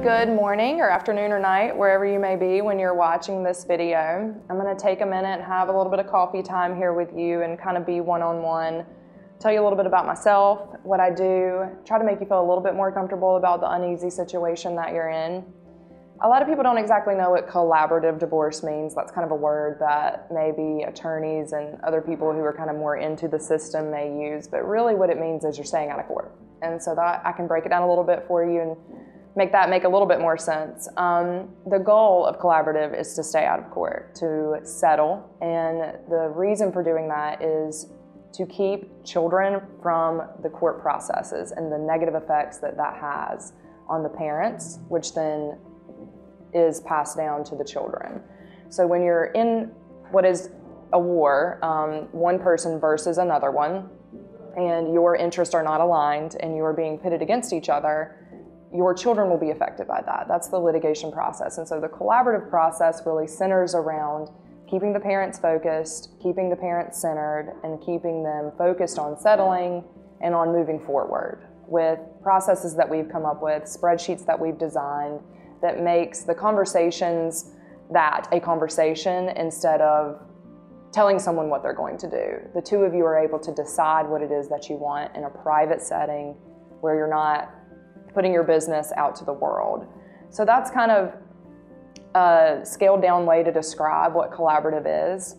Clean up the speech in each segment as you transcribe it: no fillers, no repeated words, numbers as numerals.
good morning or afternoon or night, wherever you may be when you're watching this video. I'm going to take a minute and have a little bit of coffee time here with you and kind of be one-on-one, tell you a little bit about myself, what I do, try to make you feel a little bit more comfortable about the uneasy situation that you're in. A lot of people don't exactly know what collaborative divorce means. That's kind of a word that maybe attorneys and other people who are kind of more into the system may use, but really what it means is you're staying out of court. And so that I can break it down a little bit for you and make a little bit more sense. The goal of collaborative is to stay out of court, to settle, and the reason for doing that is to keep children from the court processes and the negative effects that that has on the parents, which then is passed down to the children. So when you're in what is a war, one person versus another one, and your interests are not aligned and you are being pitted against each other, your children will be affected by that. That's the litigation process. And so the collaborative process really centers around keeping the parents focused, keeping the parents centered, and keeping them focused on settling and on moving forward with processes that we've come up with, spreadsheets that we've designed that makes the conversations that a conversation instead of telling someone what they're going to do. The two of you are able to decide what it is that you want in a private setting where you're not putting your business out to the world. So that's kind of a scaled down way to describe what collaborative is.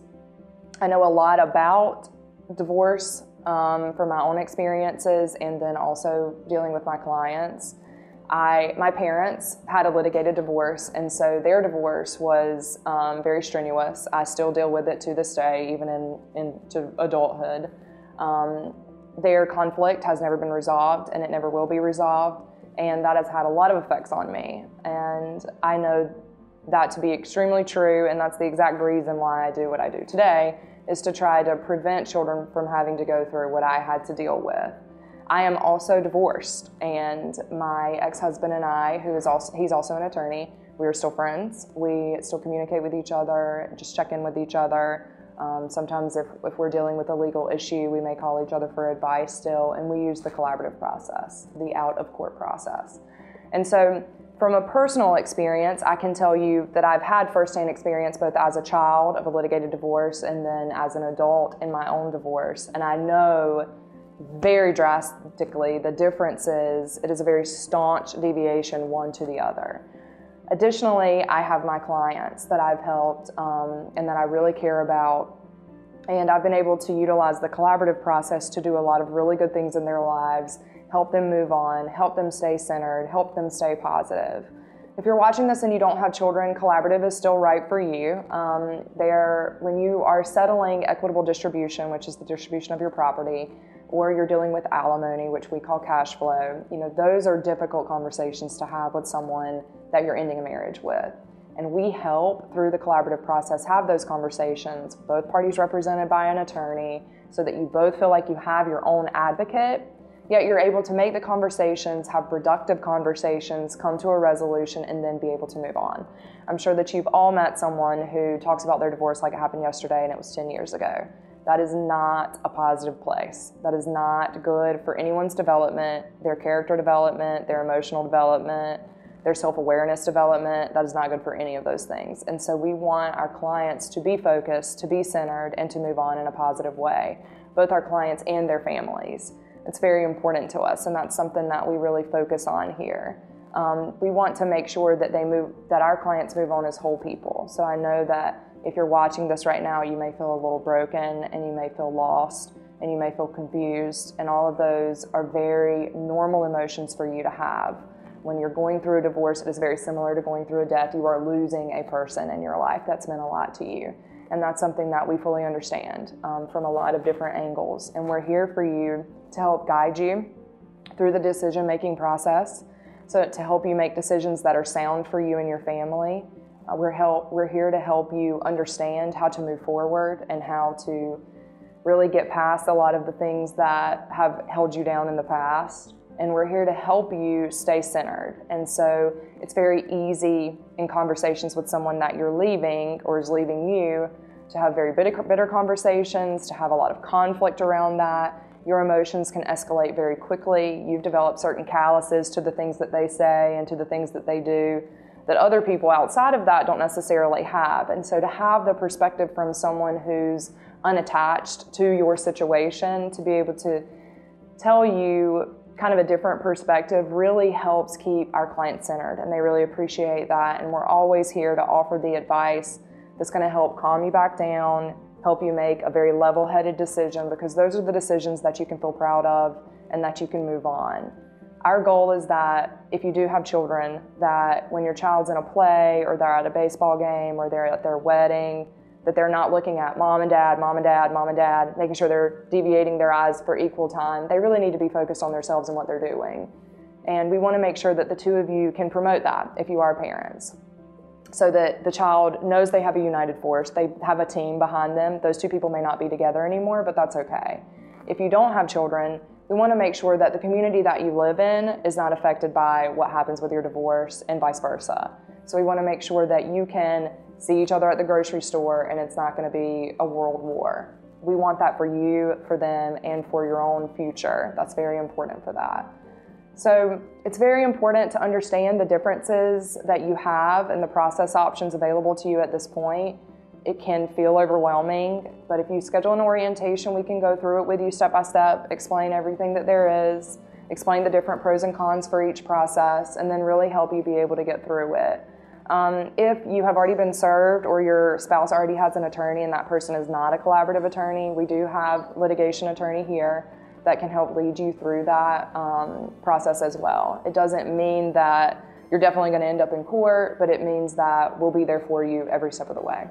I know a lot about divorce from my own experiences and then also dealing with my clients. My parents had a litigated divorce, and so their divorce was very strenuous. I still deal with it to this day, even into adulthood. Their conflict has never been resolved, and it never will be resolved, and that has had a lot of effects on me. And I know that to be extremely true, and that's the exact reason why I do what I do today, is to try to prevent children from having to go through what I had to deal with. I am also divorced, and my ex-husband and I, he's also an attorney, we are still friends. We still communicate with each other, just check in with each other. Sometimes if we're dealing with a legal issue, we may call each other for advice still, and we use the collaborative process, the out-of-court process. And so from a personal experience, I can tell you that I've had firsthand experience both as a child of a litigated divorce and then as an adult in my own divorce, and I know very drastically the difference is it is a very staunch deviation one to the other. Additionally, I have my clients that I've helped and that I really care about, and I've been able to utilize the collaborative process to do a lot of really good things in their lives, help them move on, help them stay centered, help them stay positive. If you're watching this and you don't have children, collaborative is still right for you. When you are settling equitable distribution, which is the distribution of your property, or you're dealing with alimony, which we call cash flow, those are difficult conversations to have with someone that you're ending a marriage with. And we help, through the collaborative process, have those conversations, both parties represented by an attorney, so that you both feel like you have your own advocate, yet you're able to make the conversations, have productive conversations, come to a resolution, and then be able to move on. I'm sure that you've all met someone who talks about their divorce like it happened yesterday and it was 10 years ago. That is not a positive place. That is not good for anyone's development, their character development, their emotional development, their self-awareness development. That is not good for any of those things. And so we want our clients to be focused, to be centered, and to move on in a positive way, both our clients and their families. It's very important to us, and that's something that we really focus on here. We want to make sure that that our clients move on as whole people. So I know that if you're watching this right now, you may feel a little broken, and you may feel lost, and you may feel confused, and all of those are very normal emotions for you to have. When you're going through a divorce, it is very similar to going through a death. You are losing a person in your life that's meant a lot to you. And that's something that we fully understand from a lot of different angles. And we're here for you to help guide you through the decision-making process, so to help you make decisions that are sound for you and your family. We're here to help you understand how to move forward and how to really get past a lot of the things that have held you down in the past. And we're here to help you stay centered. And so it's very easy in conversations with someone that you're leaving or is leaving you to have very bitter conversations, to have a lot of conflict around that. Your emotions can escalate very quickly. You've developed certain calluses to the things that they say and to the things that they do that other people outside of that don't necessarily have. And so to have the perspective from someone who's unattached to your situation, to be able to tell you kind of a different perspective really helps keep our clients centered, and they really appreciate that. And we're always here to offer the advice that's going to help calm you back down, help you make a very level-headed decision, because those are the decisions that you can feel proud of and that you can move on. Our goal is that if you do have children, that when your child's in a play or they're at a baseball game or they're at their wedding, that they're not looking at mom and dad, mom and dad, mom and dad, making sure they're deviating their eyes for equal time. They really need to be focused on themselves and what they're doing. And we want to make sure that the two of you can promote that if you are parents, so that the child knows they have a united force, they have a team behind them. Those two people may not be together anymore, but that's okay. If you don't have children, we want to make sure that the community that you live in is not affected by what happens with your divorce and vice versa. So we want to make sure that you can see each other at the grocery store and it's not going to be a world war. We want that for you, for them, and for your own future. That's very important for that. So it's very important to understand the differences that you have and the process options available to you at this point. It can feel overwhelming, but if you schedule an orientation, we can go through it with you step by step, explain everything that there is, explain the different pros and cons for each process, and then really help you be able to get through it. If you have already been served or your spouse already has an attorney and that person is not a collaborative attorney, we do have litigation attorney here that can help lead you through that process as well. It doesn't mean that you're definitely going to end up in court, but it means that we'll be there for you every step of the way.